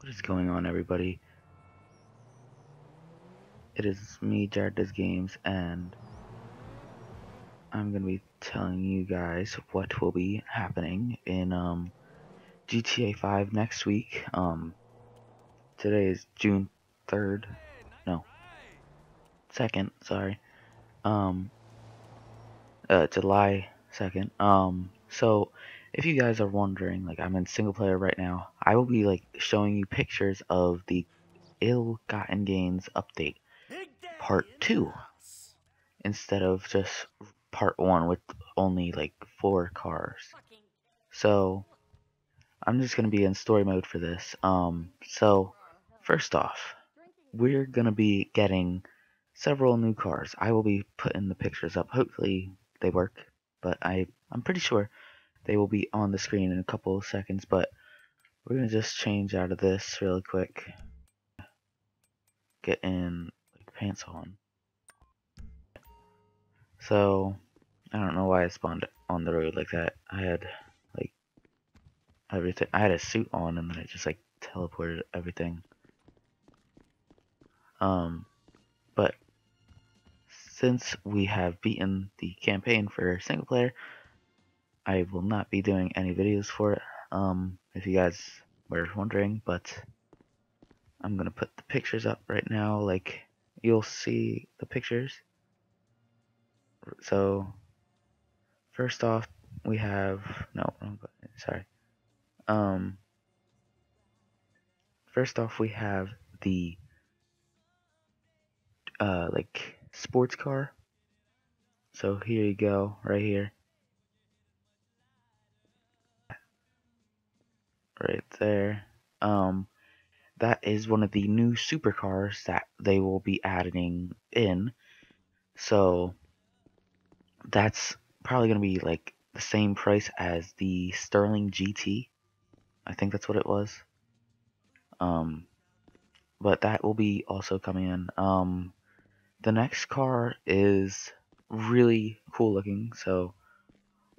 What is going on, everybody? It is me, Jared Does Games, and I'm gonna be telling you guys what will be happening in GTA 5 next week. Today is June 3rd, no, 2nd, sorry. July 2nd. So if you guys are wondering, like, I'm in single player right now. I will be like showing you pictures of the Ill-Gotten Gains update part 2. Instead of just part 1 with only like 4 cars. So I'm just gonna be in story mode for this. So first off, we're gonna be getting several new cars. I will be putting the pictures up. Hopefully they work, but I'm pretty sure they will be on the screen in a couple of seconds. But we're gonna just change out of this really quick. Get in like pants on. So I don't know why I spawned on the road like that. I had like everything. I had a suit on and then it just like teleported everything. But since we have beaten the campaign for single player, I will not be doing any videos for it. If you guys were wondering, but I'm gonna put the pictures up right now. Like you'll see the pictures. So first off, we have wrong button. Sorry. First off, we have the like sports car. So here you go, right here, right there. That is one of the new supercars that they will be adding in. So that's probably gonna be like the same price as the Sterling GT. I think that's what it was. But that will be also coming in. The next car is really cool looking, so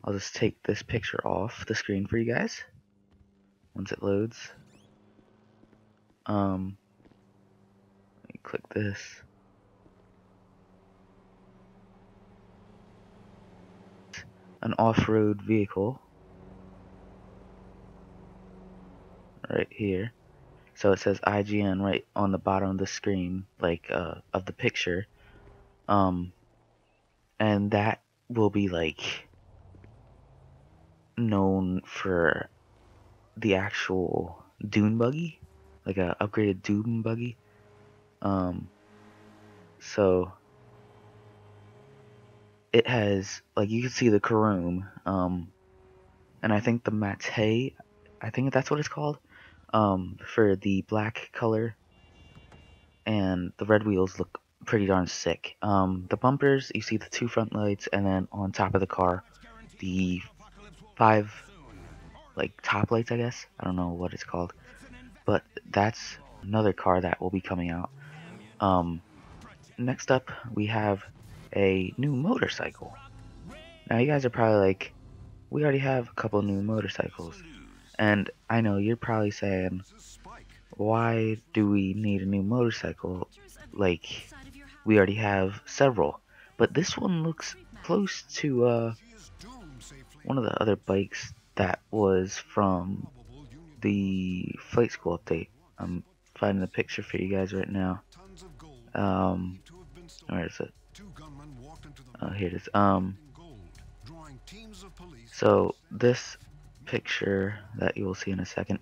I'll just take this picture off the screen for you guys once it loads. Let me click this. An off-road vehicle right here. So it says IGN right on the bottom of the screen, like of the picture. And that will be like known for the actual dune buggy, like a upgraded dune buggy. So it has, like, you can see the chrome, and I think the matte, I think that's what it's called, for the black color, and the red wheels look pretty darn sick. The bumpers, you see the 2 front lights, and then on top of the car, the 5 like top lights, I guess. I don't know what it's called, but that's another car that will be coming out. Next up, we have a new motorcycle. Now you guys are probably like, we already have a couple new motorcycles, and I know you're probably saying, why do we need a new motorcycle? Like, we already have several. But this one looks close to one of the other bikes that was from the Flight School update. I'm finding the picture for you guys right now. Where is it? Here it is. So this picture that you will see in a second,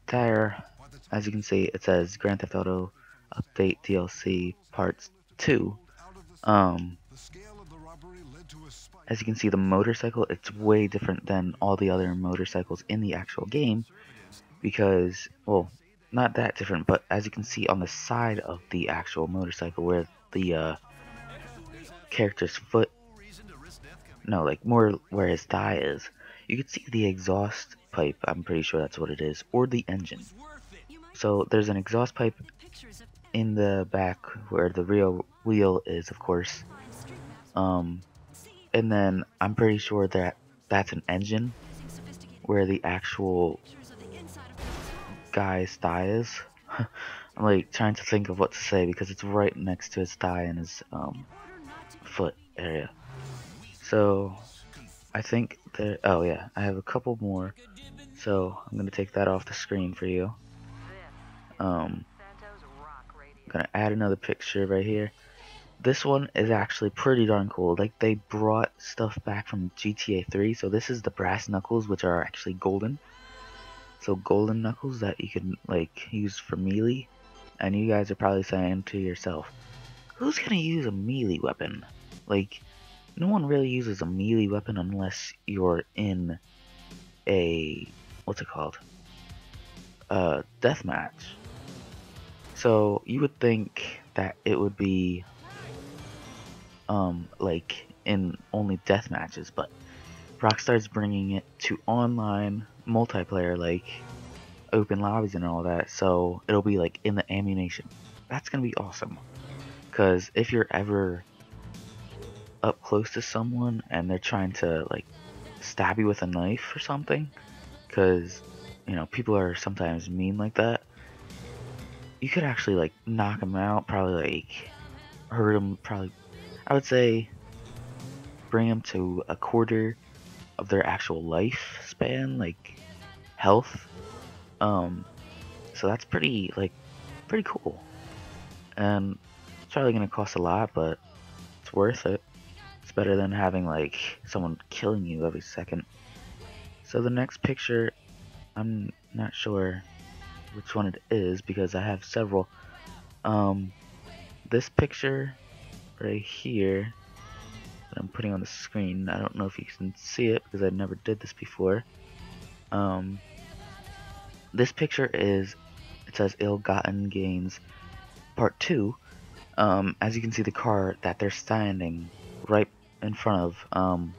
there, as you can see, it says Grand Theft Auto Update DLC Parts 2. As you can see, the motorcycle, it's way different than all the other motorcycles in the actual game, because, well, not that different, but as you can see on the side of the actual motorcycle where the character's foot, no, like more where his thigh is, you can see the exhaust pipe. I'm pretty sure that's what it is, or the engine. So there's an exhaust pipe in the back where the real wheel is, of course. And then I'm pretty sure that that's an engine where the actual guy's thigh is. I'm like trying to think of what to say because it's right next to his thigh and his foot area. So I think there. Oh yeah, I have a couple more. So I'm gonna take that off the screen for you. I'm gonna add another picture right here. This one is actually pretty darn cool. Like, they brought stuff back from GTA 3. So this is the brass knuckles, which are actually golden. So golden knuckles that you can like use for melee. And you guys are probably saying to yourself, who's gonna use a melee weapon? Like, no one really uses a melee weapon unless you're in a, what's it called? Deathmatch. So you would think that it would be like in only death matches, but Rockstar's bringing it to online multiplayer, like open lobbies and all that, so it'll be like in the ammunition. That's gonna be awesome, because if you're ever up close to someone and they're trying to like stab you with a knife or something, because you know people are sometimes mean like that, you could actually like knock them out, probably like hurt them, probably I would say bring them to a quarter of their actual lifespan, like health. So that's pretty cool, and it's probably gonna cost a lot, but it's worth it. It's better than having like someone killing you every second. So the next picture, I'm not sure which one it is because I have several. Um, this picture right here that I'm putting on the screen, I don't know if you can see it because I never did this before. Um, this picture is, it says Ill-Gotten Gains Part 2. As you can see, the car that they're standing right in front of,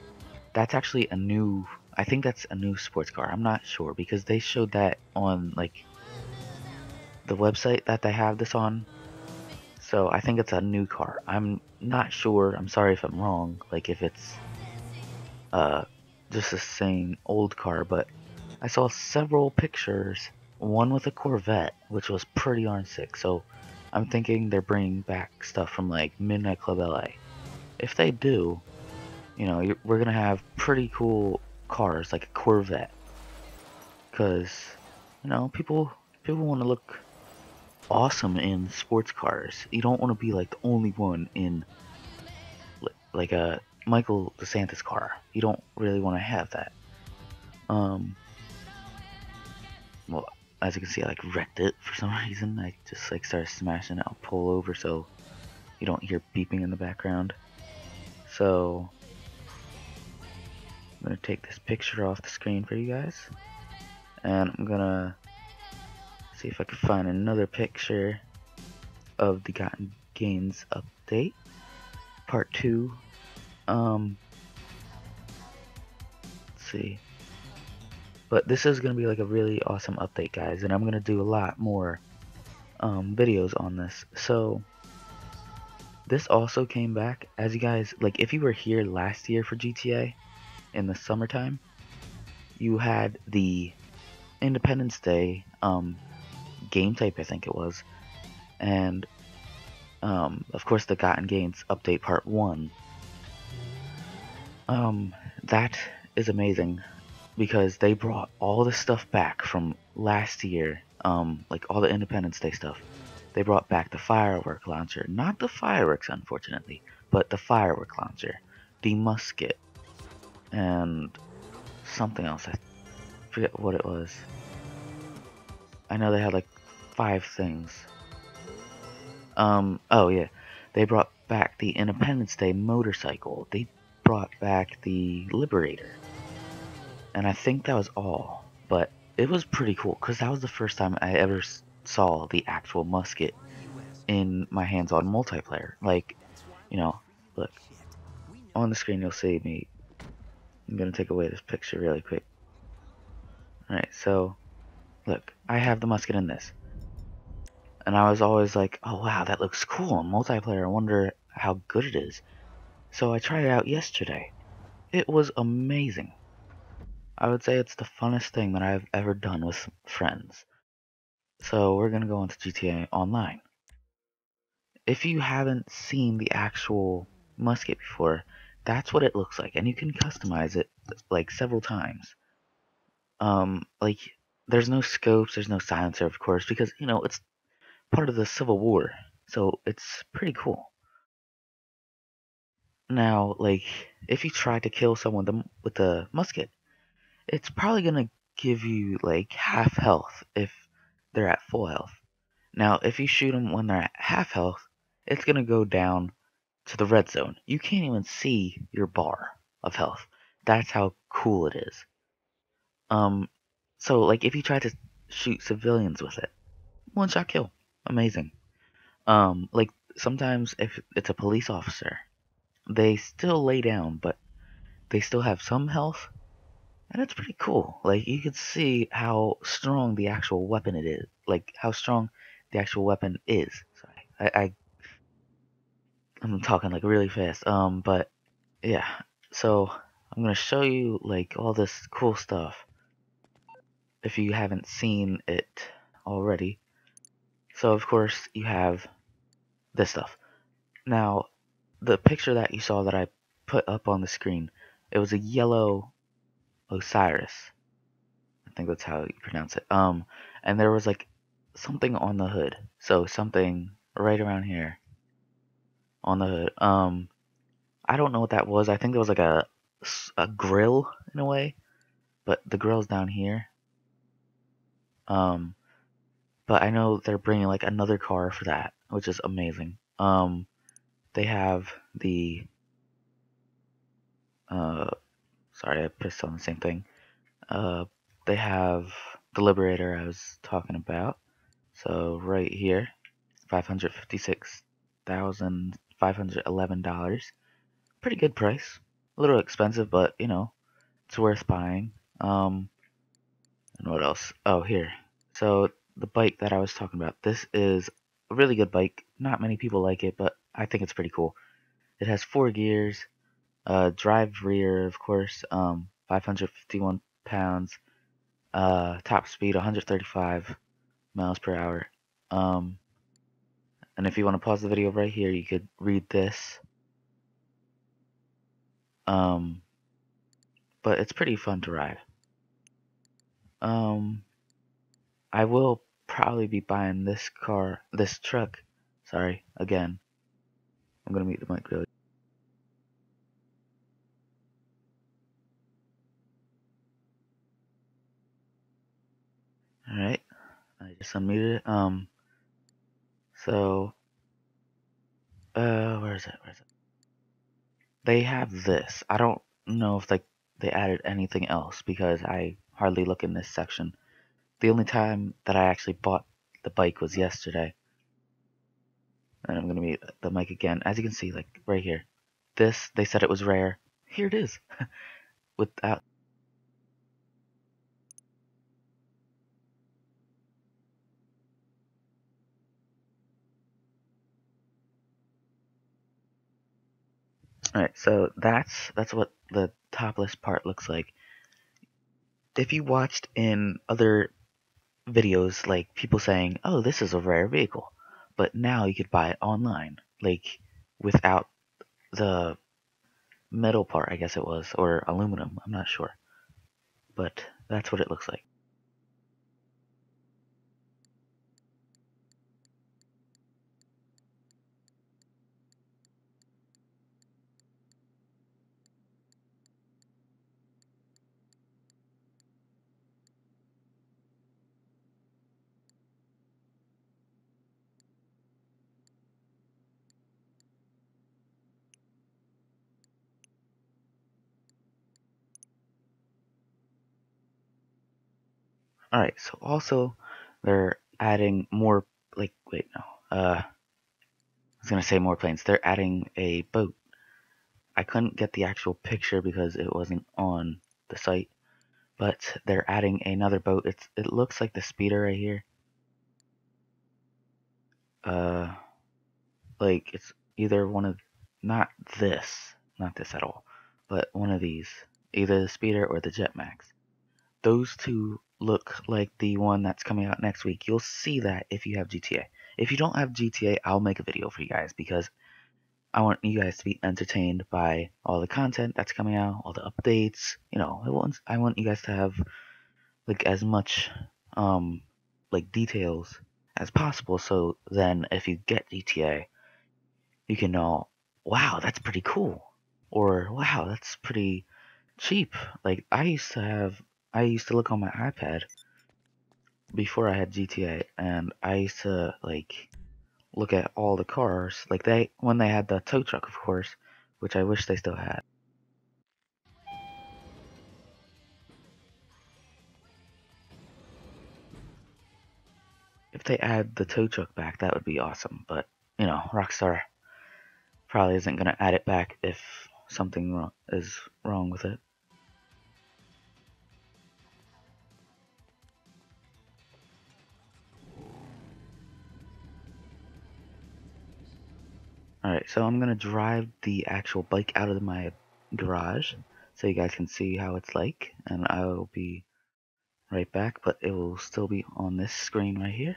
that's actually a new, I think that's a new sports car. I'm not sure because they showed that on like the website that they have this on. So I think it's a new car. I'm not sure. I'm sorry if I'm wrong. Like if it's just the same old car, but I saw several pictures. One with a Corvette, which was pretty darn sick. So I'm thinking they're bringing back stuff from like Midnight Club LA. If they do, you know, we're gonna have pretty cool cars like a Corvette, because you know people want to look awesome in sports cars. You don't want to be like the only one in like a Michael DeSantis car. You don't really want to have that. Um, well, as you can see, I like wrecked it for some reason. I just like started smashing it. I'll pull over so you don't hear beeping in the background. So I'm gonna take this picture off the screen for you guys, and I'm gonna see if I can find another picture of the Gotten Gains update, part 2. Let's see. But this is gonna be like a really awesome update, guys, and I'm gonna do a lot more videos on this. So this also came back, as you guys like. If you were here last year for GTA in the summertime, you had the Independence Day game type, I think it was, and of course the Gotten Gains update part 1. That is amazing because they brought all the stuff back from last year, like all the Independence Day stuff. They brought back the firework launcher, not the fireworks unfortunately, but the firework launcher, the musket, and something else. I forget what it was. I know they had like 5 things. Oh yeah, they brought back the Independence Day motorcycle. They brought back the Liberator. And I think that was all. But it was pretty cool because that was the first time I ever saw the actual musket in my hands on multiplayer. Like, you know, look, on the screen you'll see me. I'm gonna take away this picture really quick. Alright, so look, I have the musket in this. And I was always like, oh wow, that looks cool on multiplayer. I wonder how good it is. So I tried it out yesterday. It was amazing. I would say it's the funnest thing that I've ever done with friends. So we're gonna go into GTA Online. If you haven't seen the actual musket before, that's what it looks like, and you can customize it like several times. Like there's no scopes, there's no silencer, of course, because it's part of the Civil War, so it's pretty cool. Now, like if you try to kill someone with the musket, it's probably gonna give you like half health if they're at full health. Now, if you shoot them when they're at half health, it's gonna go down to the red zone. You can't even see your bar of health. That's how cool it is. Um, so like if you try to shoot civilians with it, one shot kill, amazing. Like sometimes if it's a police officer, they still lay down, but they still have some health, and it's pretty cool. Like you can see how strong the actual weapon it is. Like how strong the actual weapon is. Sorry, I'm talking like really fast. But yeah. So I'm gonna show you like all this cool stuff if you haven't seen it already. So of course you have this stuff. Now the picture that you saw that I put up on the screen, it was a yellow Osiris. I think that's how you pronounce it. And there was like something on the hood. So something right around here on the hood. I don't know what that was. I think there was like a grill in a way, but the grill's down here. Um, but I know they're bringing like another car for that, which is amazing. They have the uh, sorry, I pissed on the same thing. Uh, they have the Liberator I was talking about. So right here, $556,511. Pretty good price. A little expensive, but it's worth buying. And what else? Oh, here. So the bike that I was talking about. This is a really good bike. Not many people like it, but I think it's pretty cool. It has 4 gears, drive rear, of course, 551 pounds, top speed 135 miles per hour. And if you want to pause the video right here, you could read this. Um, but it's pretty fun to ride. I will probably be buying this truck. Sorry, again. I'm gonna mute the mic really. All right, I just unmuted it. So, where is it? Where is it? They have this. I don't know if like they added anything else because I hardly look in this section. The only time that I actually bought the bike was yesterday. And I'm gonna mute the mic again. As you can see, like right here, this they said it was rare. Here it is, without. All right, so that's what the topless part looks like. If you watched in other videos, like people saying, "Oh, this is a rare vehicle," but now you could buy it online, like without the metal part, I guess it was, or aluminum. I'm not sure, but that's what it looks like. All right, so also they're adding more. Like, wait, no. I was gonna say more planes. They're adding a boat. I couldn't get the actual picture because it wasn't on the site, but they're adding another boat. It looks like the speeder right here. Uh, like it's either one of not not this at all, but one of these, either the speeder or the Jetmax. Those two look like the one that's coming out next week. You'll see that if you have GTA. If you don't have GTA, I'll make a video for you guys because I want you guys to be entertained by all the content that's coming out, all the updates. You know, I want you guys to have like as much like details as possible. So then, if you get GTA, you can know, wow, that's pretty cool, or wow, that's pretty cheap. Like I used to look on my iPad before I had GTA, and I used to like look at all the cars, like when they had the tow truck, of course, which I wish they still had. If they add the tow truck back, that would be awesome. But you know, Rockstar probably isn't gonna add it back if something is wrong with it. Alright, so I'm gonna drive the actual bike out of my garage so you guys can see how it's like, and I will be right back, but it will still be on this screen right here.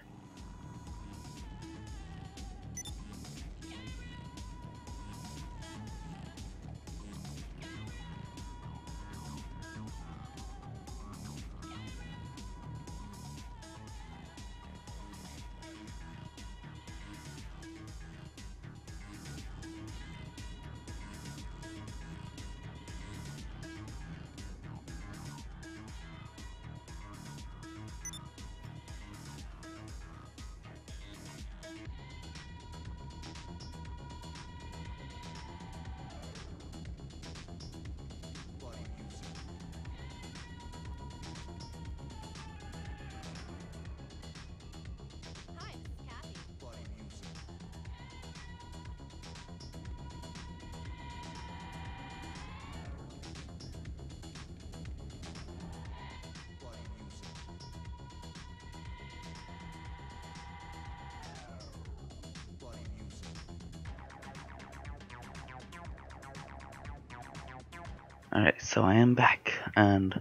Alright, so I am back, and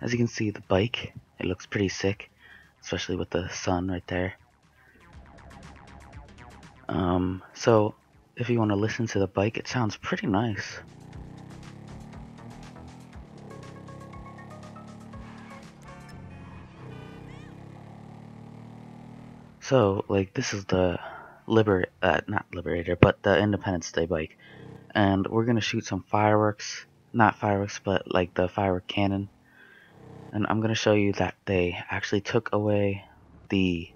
as you can see, the bike, it looks pretty sick, especially with the sun right there. So if you want to listen to the bike, it sounds pretty nice. So, like, this is the not Liberator, but the Independence Day bike, and we're gonna shoot some fireworks, not fireworks, but like the firework cannon, and I'm gonna show you that they actually took away the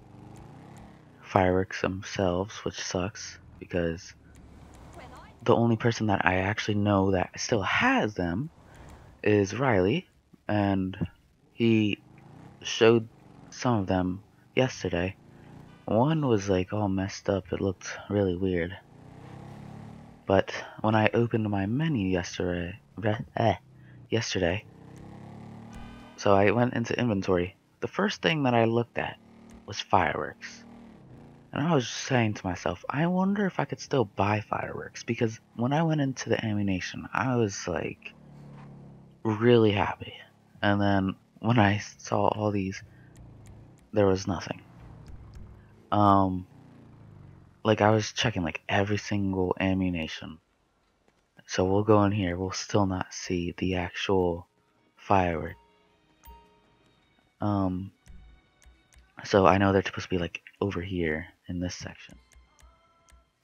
fireworks themselves, which sucks because the only person that I actually know that still has them is Riley, and he showed some of them yesterday. One was like all messed up, it looked really weird. But when I opened my menu yesterday, so I went into inventory, the first thing that I looked at was fireworks. And I was just saying to myself, I wonder if I could still buy fireworks, because when I went into the ammunition, I was like really happy. And then when I saw all these, there was nothing. Like I was checking like every single ammunition. So we'll go in here, we'll still not see the actual firework. So I know they're supposed to be like over here in this section.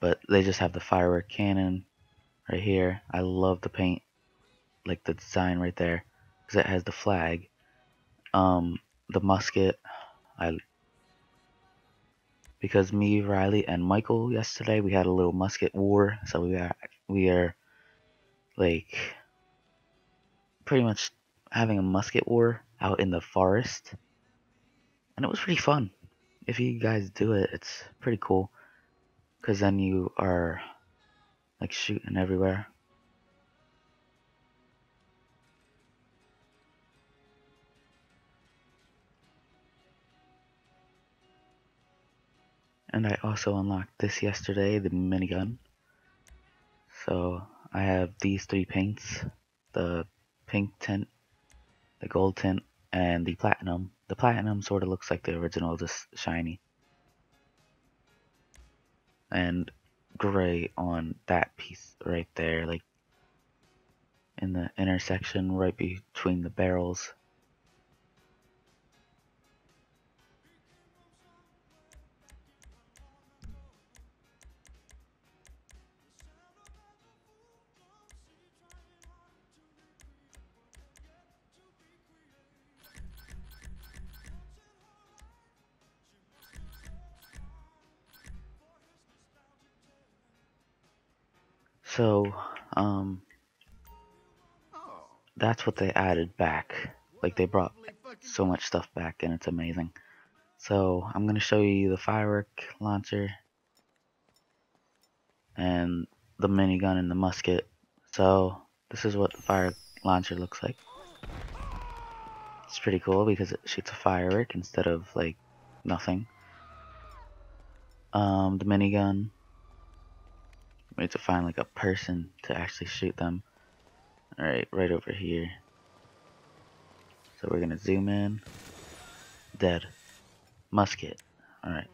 But they just have the firework cannon right here. I love the paint, like the design right there, because it has the flag. The musket, because me, Riley, and Michael yesterday we had a little musket war, so we are like pretty much having a musket war out in the forest, and it was pretty fun. If you guys do it, it's pretty cool, because then you are like shooting everywhere. And I also unlocked this yesterday, the minigun. So I have these three paints, the pink tint, the gold tint, and the platinum. The platinum sort of looks like the original, just shiny. And gray on that piece right there, like in the intersection right between the barrels. So, that's what they added back. Like, they brought so much stuff back, and it's amazing. So, I'm going to show you the firework launcher and the minigun and the musket. So, this is what the fire launcher looks like. It's pretty cool because it shoots a firework instead of, like, nothing. The minigun, we need to find, like, a person to actually shoot them. Alright, right over here. So we're gonna zoom in. Dead. Musket. Alright.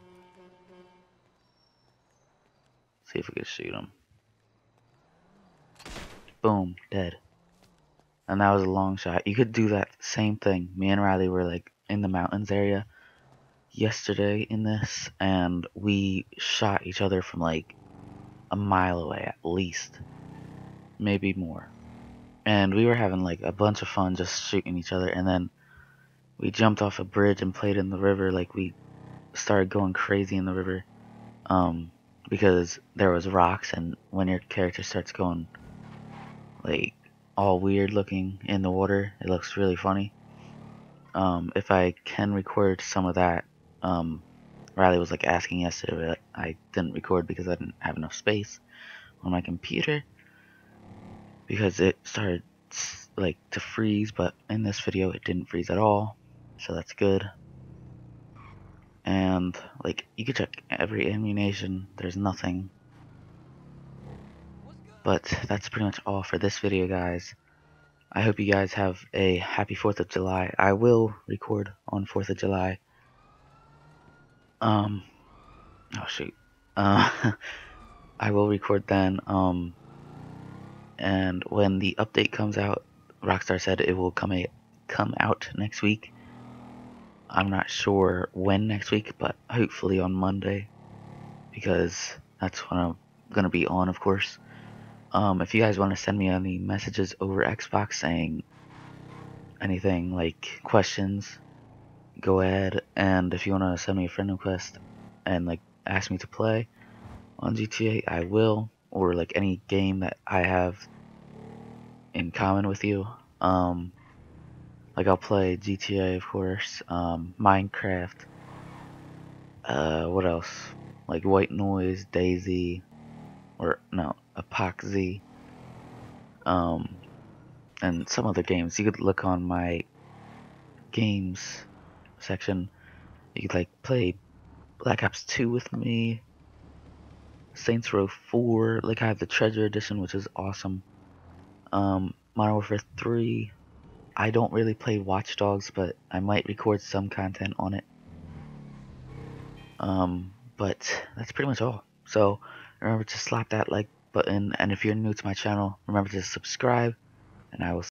See if we can shoot him. Boom. Dead. And that was a long shot. You could do that same thing. Me and Riley were like in the mountains area yesterday in this, and we shot each other from like a mile away at least. Maybe more. And we were having like a bunch of fun just shooting each other, and then we jumped off a bridge and played in the river. Like, we started going crazy in the river. Because there was rocks, and when your character starts going like all weird looking in the water, it looks really funny. If I can record some of that, Riley was like asking yesterday, but I didn't record because I didn't have enough space on my computer because it started like to freeze, but in this video it didn't freeze at all, so that's good. And like, you can check every ammunition, there's nothing. But that's pretty much all for this video, guys. I hope you guys have a happy 4th of July. I will record on 4th of July. Oh shoot. I will record then. And when the update comes out, Rockstar said it will come out next week. I'm not sure when next week, but hopefully on Monday, because that's when I'm gonna be on, of course. If you guys want to send me any messages over Xbox saying anything like questions, go ahead. And if you want to send me a friend request and like ask me to play on GTA, I will, or like any game that I have in common with you. Like, I'll play GTA, of course, Minecraft, what else? Like White Noise, Daisy, or no, Epoxy, and some other games. You could look on my games section. You could like play Black Ops 2 with me, Saints Row 4, like I have the Treasure Edition, which is awesome. Modern Warfare 3. I don't really play Watch Dogs, but I might record some content on it. But that's pretty much all. So remember to slap that like button, and if you're new to my channel, remember to subscribe, and I will